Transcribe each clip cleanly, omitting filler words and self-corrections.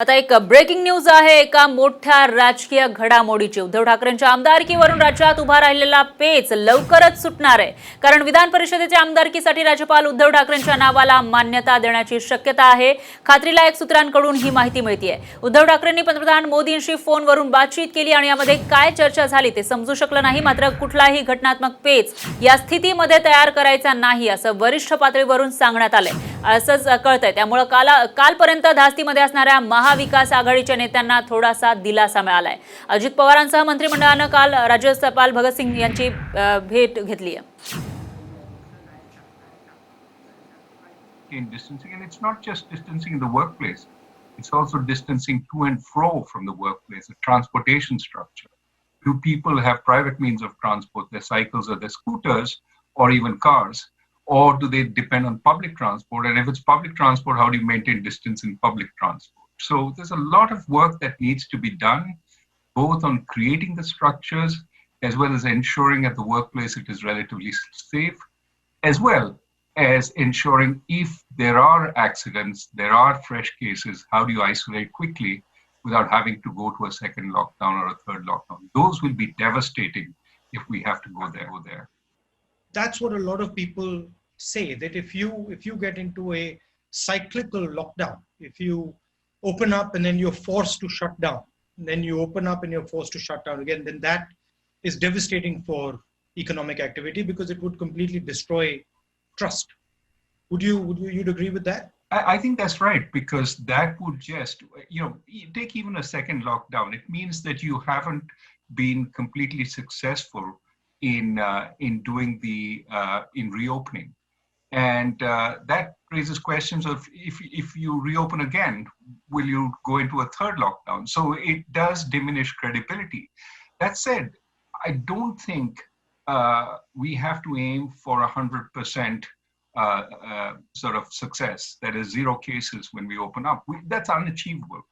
आता एक breaking news आहे एका मोठ्या राजकीय घडामोडीची। उद्धव ठाकरेंच्या आमदारकीवरून राज्यात उभा राहिलेला पेच लवकरच सुटणार आहे, कारण विधान परिषदेच्या आमदारकीसाठी राज्यपाल उद्धव ठाकरेंच्या नावाला मान्यता देण्याची शक्यता आहे। खात्रीलायक सूत्रांकडून ही माहिती मिळतेय। उद्धव ठाकरेंनी पंतप्रधान मोदींशी फोनवरून बातचीत केली आणि यामध्ये काय चर्चा झाली ते समजू शकलं नाही। मात्र कुठलाही घटनात्मक पेच या स्थितीमध्ये तयार करायचा नाही असं वरिष्ठ पातळीवरून सांगण्यात आलंय, असंच कळतंय। त्यामुळे कालपर्यंत धास्तीमध्ये असणाऱ्या महाविकास आघाडीच्या नेत्यांना थोडासा दिलासा मिळालाय। अजित पवारांसह मंत्रिमंडळानं काल राज्यपाल भगतसिंग यांची भेट घेतली आहे। In distancing, and it's not just distancing in the workplace, it's also distancing to and fro from the workplace, the transportation structure. Do people have private means of transport, their cycles or their scooters or even cars, or do they depend on public transport? And if it's public transport, how do you maintain distance in public transport? So there's a lot of work that needs to be done, both on creating the structures as well as ensuring at the workplace it is relatively safe, as well as ensuring if there are accidents, there are fresh cases, how do you isolate quickly without having to go to a second lockdown or a third lockdown? Those will be devastating if we have to go there. That's what a lot of people say, that if you get into a cyclical lockdown, if you open up and then you're forced to shut down, then you open up and you're forced to shut down again, then that is devastating for economic activity because it would completely destroy trust. Would you'd agree with that? I think that's right, because that would just, take even a second lockdown. It means that you haven't been completely successful in doing in reopening, and that raises questions of if you reopen again, will you go into a third lockdown? So it does diminish credibility. That said, I don't think we have to aim for 100% sort of success. That is 0 cases when we open up. That's unachievable.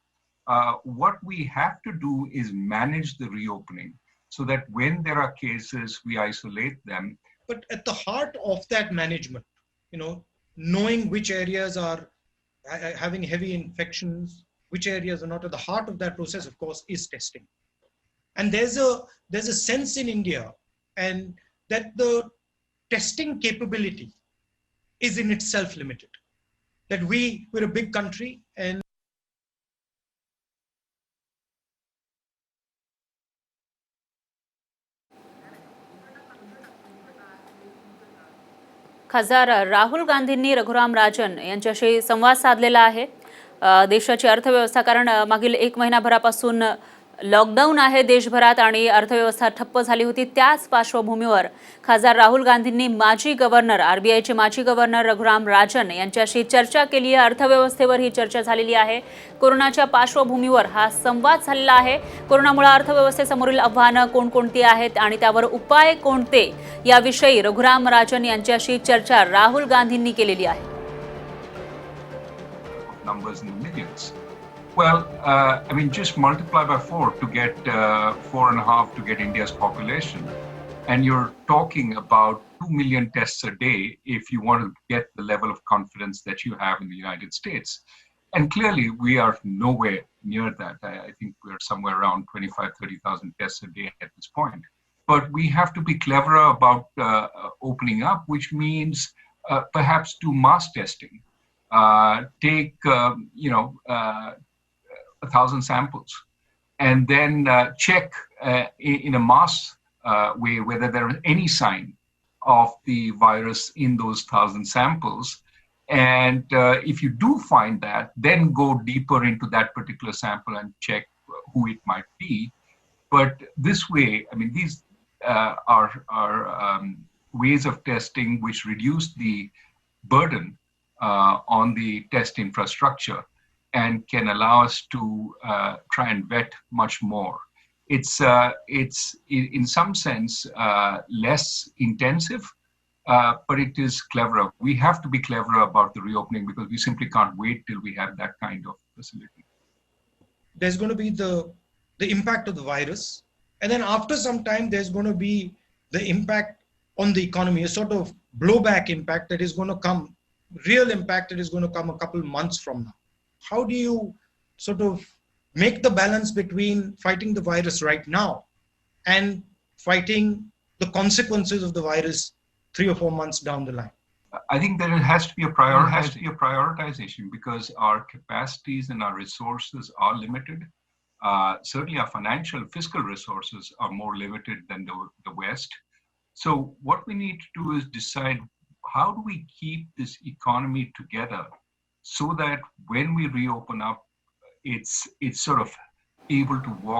What we have to do is manage the reopening so that when there are cases, we isolate them. But at the heart of that management, knowing which areas are having heavy infections, which areas are not, at the heart of that process, of course, is testing. And there's a sense in India and that the testing capability is in itself limited. That we're a big country and खासदार राहुल गांधींनी रघुराम राजन यांच्याशी संवाद साधलेला आहे। देशाची अर्थव्यवस्था, कारण मागील 1 महिनाभरापासून lockdown आहे देशभरात आणि अर्थव्यवस्था ठप्प झाली होती। त्याच पार्श्वभूमीवर खासदार राहुल गांधींनी माजी गव्हर्नर आरबीआयचे माजी गव्हर्नर रघुराम राजन यांच्याशी चर्चा केली आहे। अर्थव्यवस्थेवर ही चर्चा झालेली आहे। कोरोनाच्या पार्श्वभूमीवर हा संवाद झालेला आहे। कोरोनामुळे अर्थव्यवस्थेसमोरील आव्हानं कोणकोणती आहेत आणि त्यावर उपाय कोणते याविषयी रघुराम राजन यांच्याशी चर्चा राहुल गांधींनी केलेली आहे। Numbers in the millions. Well, just multiply by 4 to get 4.5 to get India's population. And you're talking about 2 million tests a day if you want to get the level of confidence that you have in the United States. And clearly, we are nowhere near that. I think we're somewhere around 30,000 tests a day at this point. But we have to be cleverer about opening up, which means perhaps do mass testing. Take 1,000 samples and then check in a mass way whether there is any sign of the virus in those 1,000 samples. And if you do find that, then go deeper into that particular sample and check who it might be. But this way, these are ways of testing which reduce the burden on the test infrastructure and can allow us to try and vet much more. It's in some sense less intensive, but it is cleverer. We have to be cleverer about the reopening because we simply can't wait till we have that kind of facility. There's going to be the impact of the virus, and then after some time there's going to be the impact on the economy, a sort of blowback impact that is going to come, real impact that is going to come a couple months from now. How do you sort of make the balance between fighting the virus right now and fighting the consequences of the virus 3 or 4 months down the line? I think there has to be a prioritization because our capacities and our resources are limited. Certainly, our financial, fiscal resources are more limited than the West. So, what we need to do is decide how do we keep this economy together so that when we reopen up, it's sort of able to walk